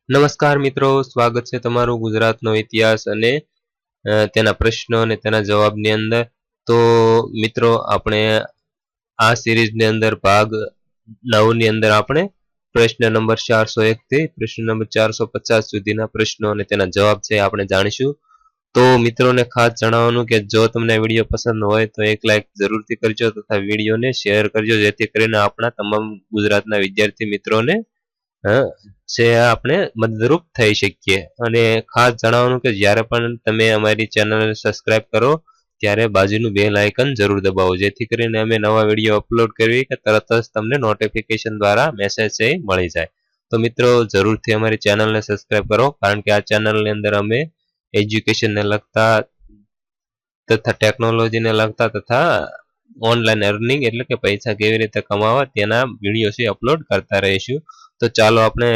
નમસ્કાર મિત્રો, સ્વાગત છે તમારું ગુજરાતનો ઇતિહાસ અને તેના પ્રશ્નો અને તેના જવાબની અંદર. તો મિત્રો, આપણે આ સિરીઝની અંદર ભાગ 9 ની અંદર આપણે પ્રશ્ન નંબર 401 થી પ્રશ્ન નંબર 450 સુધીના પ્રશ્નો અને તેના જવાબ છે આપણે જાણીશું. તો મિત્રોને ખાસ જણાવવાનું કે જો તમને વિડીયો પસંદ હોય તો એક લાઈક જરૂરથી કરજો તથા વિડીયોને શેર કરજો, જેથી કરીને આપણા તમામ ગુજરાતના વિદ્યાર્થી મિત્રોને છે આપણે મદદરૂપ થઈ શકીએ. અને ખાસ જણાવવાનું કે જ્યારે પણ તમે અમારી ચેનલને સબસ્ક્રાઇબ કરો ત્યારે બાજુનું બેલ આઇકન જરૂર દબાવો, જેથી કરીને અમે નવા વિડીયો અપલોડ કરવી કે તરત જ તમને નોટિફિકેશન દ્વારા મેસેજ છે મળી જાય. તો મિત્રો, જરૂરથી અમારી ચેનલને સબસ્ક્રાઇબ કરો, કારણ કે આ ચેનલની અંદર અમે એજ્યુકેશનને લગતા તથા ટેકનોલોજીને લગતા તથા ઓનલાઈન અર્નિંગ એટલે કે પૈસા કેવી રીતે કમાવા તેના વિડીયો છે અપલોડ કરતા રહીશું. તો ચાલો આપણે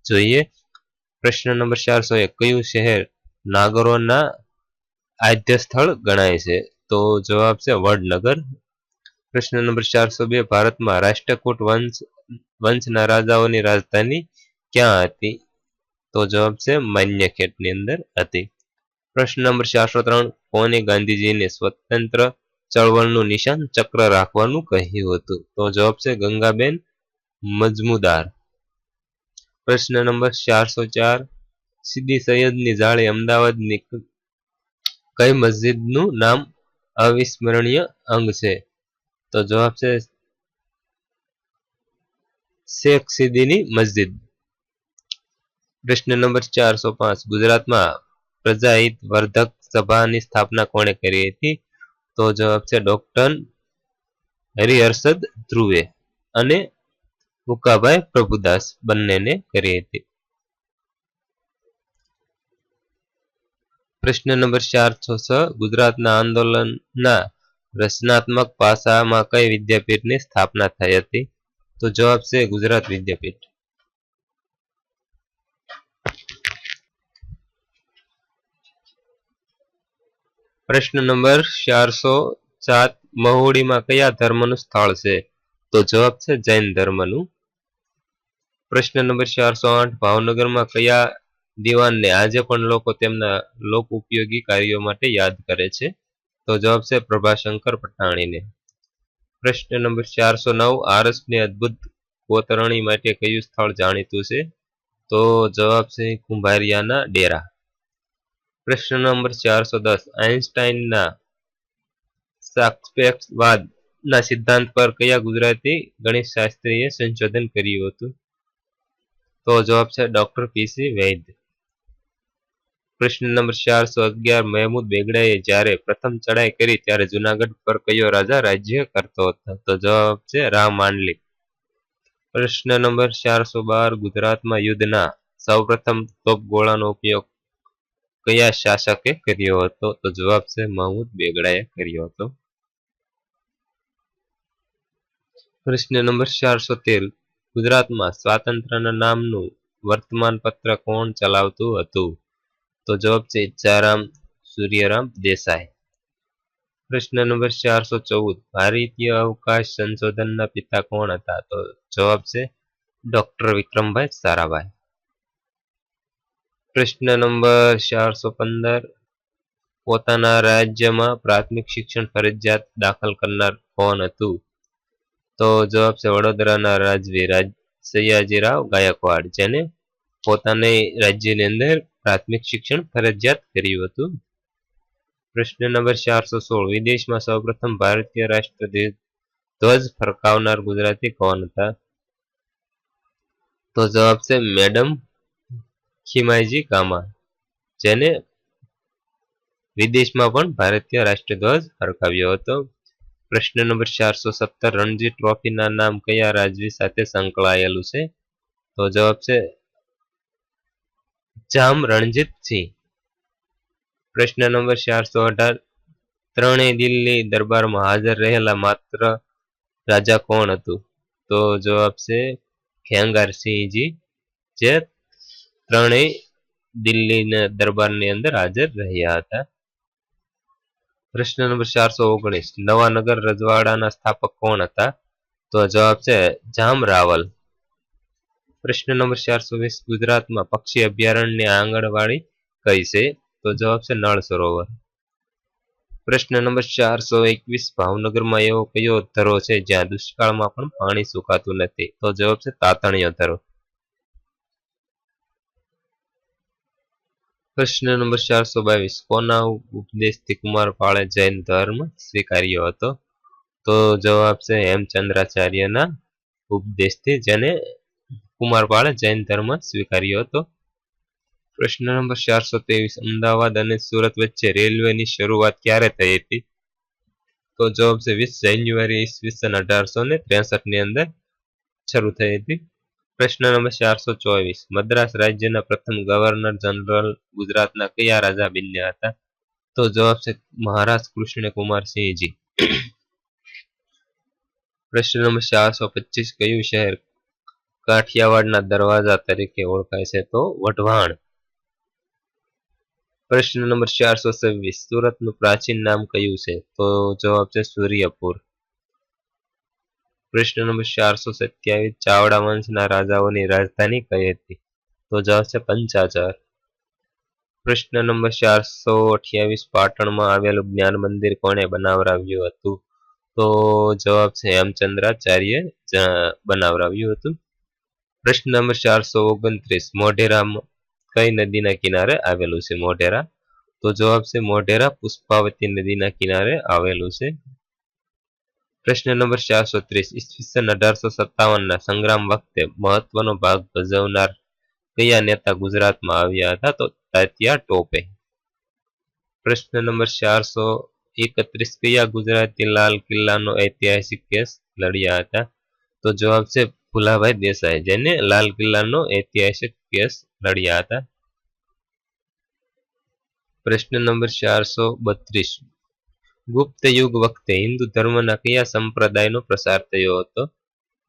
જોઈએ. પ્રશ્ન નંબર 401, કયું શહેર નાગરોના આદ્ય સ્થળ ગણાય છે? તો જવાબ છે વડનગર. પ્રશ્ન નંબર 402, ભારતમાં રાષ્ટ્રકૂટ વંશના રાજાઓની રાજધાની ક્યાં હતી? તો જવાબ છે માન્યખેટની અંદર હતી. પ્રશ્ન નંબર 403, કોને ગાંધીજીને સ્વતંત્ર ચળવળનું નિશાન ચક્ર રાખવાનું કહ્યું હતું? તો જવાબ છે ગંગાબેન મજમુદાર. પ્રશ્ન નંબર 404, સીદી સૈયદની જાળી અમદાવાદની કઈ મસ્જિદનું નામ અવિસ્મરણીય અંગ છે? તો જવાબ છે શેખ સીદીની મસ્જિદ. પ્રશ્ન નંબર 405, ગુજરાતમાં પ્રજાહિત વર્ધક સભાની સ્થાપના કોણે કરી હતી? તો જવાબ છે ડોક્ટર હરિહર્ષદ ધ્રુવે અને મુકાભાઈ પ્રભુદાસ બંનેને કરી હતી. પ્રશ્ન નંબર 406, ગુજરાતના આંદોલનના રચનાત્મક પાસામાં કઈ વિદ્યાપીઠની સ્થાપના થઈ હતી? તો જવાબ છે ગુજરાત વિદ્યાપીઠ. પ્રશ્ન નંબર 407, મહુડીમાં કયા ધર્મનું સ્થળ છે? તો જવાબ છે જૈન ધર્મનું. પ્રશ્ન નંબર 408, ભાવનગરમાં કયા દિવાનને આજે પણ લોકો તેમના લોક ઉપયોગી કાર્યો માટે યાદ કરે છે? તો જવાબ છે પ્રભાશંકર પટાણીને. પ્રશ્ન નંબર 409, આરસની અદ્ભુત કોતરણી માટે કયું સ્થળ જાણીતું છે? તો જવાબ છે કુંભારિયાના ડેરા. પ્રશ્ન નંબર 410, આઇન્સ્ટાઈનના સાપેક્ષવાદના સિદ્ધાંત પર કયા ગુજરાતી ગણિતશાસ્ત્રીએ સંશોધન કર્યું હતું? તો જવાબ છે ડોક્ટર પી.સી. વૈદ્ય. પ્રશ્ન નંબર 411, મહેમૂદ બેગડાએ જ્યારે પ્રથમ ચડાઈ કરી ત્યારે જુનાગઢ પર કયો રાજા રાજ્ય કરતો હતો? તો જવાબ છે રામ માંડલિક. પ્રશ્ન નંબર 412, ગુજરાતમાં યુદ્ધના સૌપ્રથમ તોપગોળાનો ઉપયોગ કયા શાસકે કર્યો હતો? તો જવાબ છે મહેમૂદ બેગડાએ કર્યો હતો. પ્રશ્ન નંબર 413, ગુજરાતમાં સ્વાતંત્ર્યના નામનું વર્તમાનપત્ર કોણ ચલાવતું હતું? તો જવાબ છે ઈચ્છારામ સૂર્યરામ દેસાઈ. પ્રશ્ન નંબર 414, ભારતીય અવકાશ સંશોધનના પિતા કોણ હતા? તો જવાબ છે ડોક્ટર વિક્રમભાઈ સારાભાઈ. પ્રશ્ન નંબર 415, પોતાના રાજ્યમાં પ્રાથમિક શિક્ષણ ફરજિયાત દાખલ કરનાર કોણ હતું? તો જવાબ છે વડોદરાના રાજવી સયાજીરાવ ગાયકવાડ, જેને પોતાની રાજ્યની અંદર પ્રાથમિક શિક્ષણ ફરજિયાત કર્યું હતું. પ્રશ્ન નંબર 416, વિદેશમાં સૌપ્રથમ ભારતીય રાષ્ટ્રધ્વજ ફરકાવનાર ગુજરાતી કોણ હતા? તો જવાબ છે મેડમ ખીમાઈજી કામા, જેને વિદેશમાં પણ ભારતીય રાષ્ટ્રધ્વજ ફરકાવ્યો હતો. પ્રશ્ન નંબર 417, રણજી ટ્રોફીના નામ કયા રાજવી સાથે સંકળાયેલું છે? તો જવાબ છે જામ રણજીત સિંહ. પ્રશ્ન નંબર 418, ત્રણેય દિલ્હી દરબારમાં હાજર રહેલા માત્ર રાજા કોણ હતું? તો જવાબ છે ખેંગારસિંહજી, જે ત્રણેય દિલ્હીના દરબારની અંદર હાજર રહ્યા હતા. પ્રશ્ન નંબર 419, નવાનગર રજવાડાના સ્થાપક કોણ હતા? તો જવાબ છે જામ રાવલ. પ્રશ્ન નંબર 420 ગુજરાતમાં પક્ષી અભયારણ્યની આંગણવાડી કઈ છે? તો જવાબ છે નળ સરોવર. પ્રશ્ન નંબર 421 ભાવનગરમાં એવો કયો ધરો છે જ્યાં દુષ્કાળમાં પણ પાણી સુકાતું નથી? તો જવાબ છે તાતણીયો ધરો. પ્રશ્ન નંબર 422 કોના ઉપદેશથી કુમારપાળે જૈન ધર્મ સ્વીકાર્યો હતો? તો જવાબ છે હેમચંદ્રાચાર્યના ઉપદેશથી જેને કુમારપાળે જૈન ધર્મ સ્વીકાર્યો હતો. પ્રશ્ન નંબર 423 અમદાવાદ અને સુરત વચ્ચે રેલવેની શરૂઆત ક્યારે થઈ હતી? તો જવાબ છે 20 જાન્યુઆરી ઈસવીસન 1863 ની અંદર શરૂ થઈ હતી. પ્રશ્ન નંબર 424 મદ્રાસ રાજ્યના પ્રથમ ગવર્નર જનરલ ગુજરાતના કયા રાજા બન્યા હતા? તો જવાબ છે મહારાજ કૃષ્ણકુમારસિંહજી. પ્રશ્ન નંબર 425 કયું શહેર કાઠિયાવાડના દરવાજા તરીકે ઓળખાય છે? તો વઢવાણ. પ્રશ્ન નંબર 426 સુરતનું પ્રાચીન નામ કયું છે? તો જવાબ છે સૂર્યપુર. પ્રશ્ન નંબર 427 ચાવડા વંશના રાજાઓની રાજધાની કઈ હતી? તો જવાબ છે પંચાચર. પ્રશ્ન નંબર 428 પાટણમાં આવેલું જ્ઞાન મંદિર કોણે બનાવરાવ્યું હતું? તો જવાબ છે હેમચંદ્રાચાર્ય બનાવરાવ્યું હતું. પ્રશ્ન નંબર 429 મોઢેરા કઈ નદીના કિનારે આવેલું છે? મોઢેરા. તો જવાબ છે મોઢેરા પુષ્પાવતી નદીના કિનારે આવેલું છે. પ્રશ્ન નંબર 430 ઈસવીસન 1857ના સંગ્રામ વખતે મહત્વનો ભાગ ભજવનાર કયા નેતા ગુજરાતમાં આવ્યા હતા? તો તાત્યા ટોપે. પ્રશ્ન નંબર 431 કયા ગુજરાતી લાલ કિલ્લાનો ઐતિહાસિક કેસ લડ્યા હતા? તો જવાબ છે ભુલાભાઈ દેસાઈ જેને લાલ કિલ્લાનો ઐતિહાસિક કેસ લડ્યા હતા. પ્રશ્ન નંબર 432 ગુપ્ત યુગ વખતે હિન્દુ ધર્મના કયા સંપ્રદાયનો પ્રસાર થયો હતો?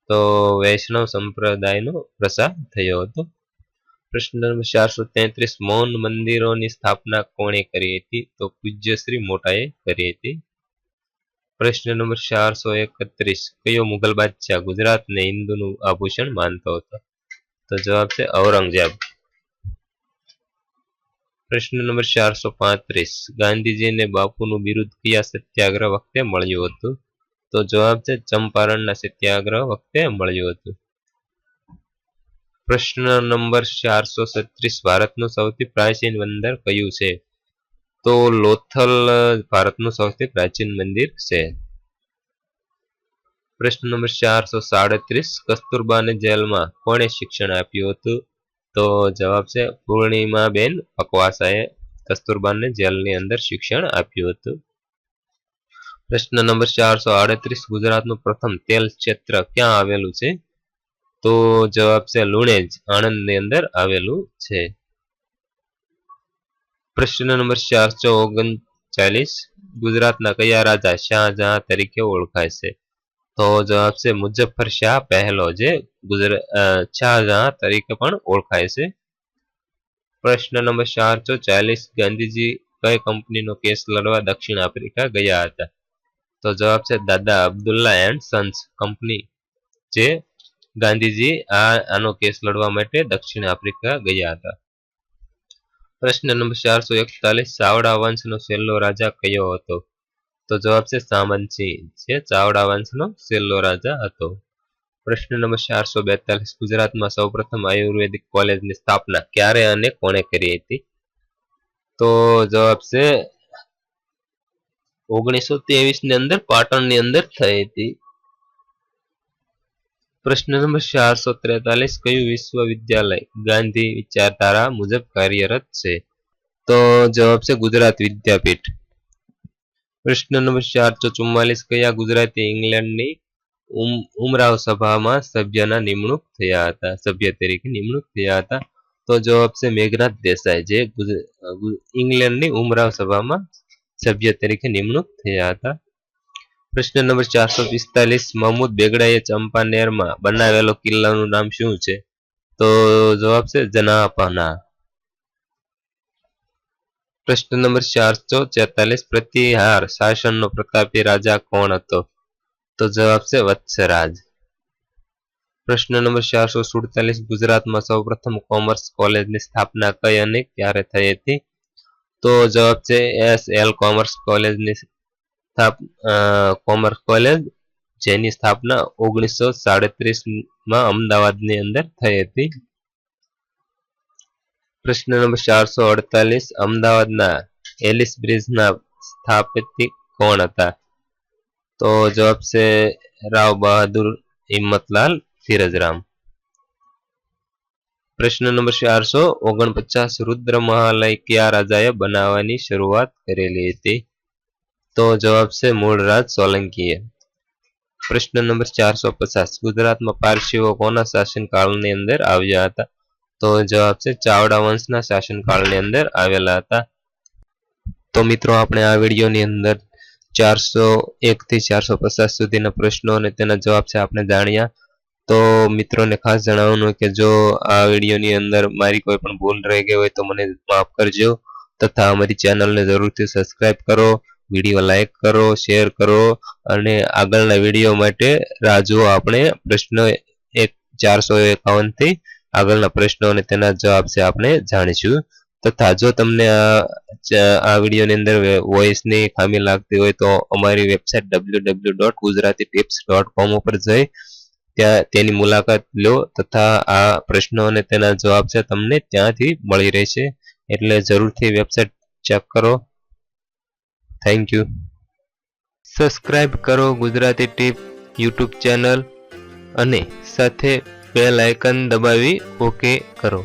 તો વૈષ્ણવ સંપ્રદાયનો પ્રસાર થયો હતો. પ્રશ્ન નંબર 433 મૌન મંદિરોની સ્થાપના કોણે કરી હતી? તો પૂજ્ય શ્રી મોટાએ કરી હતી. પ્રશ્ન નંબર 431 કયો મુગલ બાદશાહ ગુજરાતને હિન્દુનું આભૂષણ માનતો હતો? તો જવાબ છે ઔરંગઝેબ. પ્રશ્ન નંબર 435 ગાંધીજીને બાપુનું બિરુદ કયા સત્યાગ્રહ વખતે મળ્યું હતું? તો જવાબ છે ચંપારણના સત્યાગ્રહ વખતે મળ્યું હતું. પ્રશ્ન નંબર 436 ભારતનું સૌથી પ્રાચીન બંદર કયું છે? તો લોથલ ભારતનું સૌથી પ્રાચીન મંદિર છે. પ્રશ્ન નંબર 437 કસ્તુરબાને જેલમાં કોણે શિક્ષણ આપ્યું હતું? તો જવાબ છે પૂર્ણિમાબેન પકવાસાએ કસ્તુરબાને જેલની અંદર શિક્ષણ આપ્યું હતું. પ્રશ્ન નંબર 438 ગુજરાતનું પ્રથમ તેલ ક્ષેત્ર ક્યાં આવેલું છે? તો જવાબ છે લુણેજ આણંદની અંદર આવેલું છે. પ્રશ્ન નંબર 439 ગુજરાતના કયા રાજા શાહજહાં તરીકે ઓળખાય છે? તો જવાબ છે મુઝફ્ફર શાહ પહેલો જે શાહજહાં તરીકે પણ ઓળખાય છે. પ્રશ્ન નંબર 440 ગાંધીજી કઈ કંપનીનો કેસ લડવા દક્ષિણ આફ્રિકા ગયા હતા? તો જવાબ છે દાદા અબ્દુલ્લા એન્ડ સન્સ કંપની જે ગાંધીજી આનો કેસ લડવા માટે દક્ષિણ આફ્રિકા ગયા હતા. પ્રશ્ન નંબર 441 ચાવડા વંશનો છેલ્લો રાજા કયો હતો? તો જવાબ છે સામંતસિંહ જે ચાવડા વંશનો છેલ્લો રાજા હતો. પ્રશ્ન નંબર 442 ગુજરાતમાં સૌપ્રથમ આયુર્વેદિક કોલેજની સ્થાપના ક્યારે અને કોણે કરી હતી? તો જવાબ છે 1923 ની અંદર પાટણની અંદર થઈ હતી. પ્રશ્ન નંબર 443 કયું વિશ્વવિદ્યાલય ગાંધી વિચારધારા મુજબ કાર્યરત છે? તો જવાબ છે ગુજરાત વિદ્યાપીઠ. પ્રશ્ન નંબર 444 કયા ગુજરાતી ઇંગ્લેન્ડની ઉમરાવ સભામાં સભ્યના નિમણૂક થયા હતા? સભ્ય તરીકે નિમણૂક થયા હતા? તો જવાબ છે મેઘનાથ દેસાઈ જે ઇંગ્લેન્ડની ઉમરાવ સભામાં સભ્ય તરીકે નિમણૂક થયા હતા. પ્રશ્ન નંબર 445 મહમૂદ બેગડાએ ચંપાનેરમાં બનાવેલો કિલ્લાનું નામ શું છે? તો જવાબ છે જનાપાના. પ્રશ્ન નંબર 446 પ્રતિહાર શાસનનો પ્રતાપી રાજા કોણ હતો? તો જવાબ છે વત્સરાજ. પ્રશ્ન નંબર 447 ગુજરાતમાં સૌપ્રથમ કોમર્સ કોલેજની સ્થાપના કઈ અને ક્યારે થઈ હતી? તો જવાબ છે SL કોમર્સ કોલેજની કોમર્સ કોલેજ, જેની સ્થાપના 1937માં અમદાવાદની અંદર થઈ હતી. પ્રશ્ન નંબર 448 અમદાવાદના એલિસ બ્રિજના સ્થાપતિ કોણ હતા? તો જવાબ છે રાવ બહાદુર હિંમતલાલ ધીરજરામ. પ્રશ્ન નંબર 449 રુદ્ર મહાલય કયા રાજાએ બનાવવાની શરૂઆત કરેલી હતી? તો જવાબ છે મૂળરાજ સોલંકીએ. પ્રશ્ન નંબર 450 ગુજરાતમાં પારસીઓ કોના શાસનકાળની અંદર આવ્યા હતા? તો જવાબ છે ચાવડા વંશના શાસનકાળની અંદર આવેલા હતા. તો મિત્રો આપણે આ વિડીયોની અંદર 401 થી 450 સુધીના પ્રશ્નો અને તેના જવાબ છે આપણે જાણ્યા. તો મિત્રોને ખાસ જણાવવાનું કે જો આ વિડીયોની અંદર મારી કોઈ પણ ભૂલ રહી ગઈ હોય તો મને માફ કરજો, તથા અમારી ચેનલને જરૂરથી સબસ્ક્રાઇબ કરો, વિડીયો લાઈક કરો, શેર કરો અને આગળના વિડીયો માટે રાહ જુઓ. આપણે પ્રશ્ન 451 થી આગળના પ્રશ્નો અને તેના જવાબ છે આપણે જાણીશું. તથા જો તમને આ વિડીયોની અંદર વોઇસની ખામી લાગતી હોય તો અમારી વેબસાઇટ www.gujaratiTips.com ઉપર જઈ તેની મુલાકાત લો, તથા આ પ્રશ્નો અને તેના જવાબ છે તમને ત્યાંથી મળી રહેશે. એટલે જરૂરથી વેબસાઇટ ચેક કરો. Thank you. સબસ્ક્રાઇબ કરો ગુજરાતી ટીપ યુટ્યુબ ચેનલ અને સાથે બેલ આઇકન દબાવી ઓકે કરો.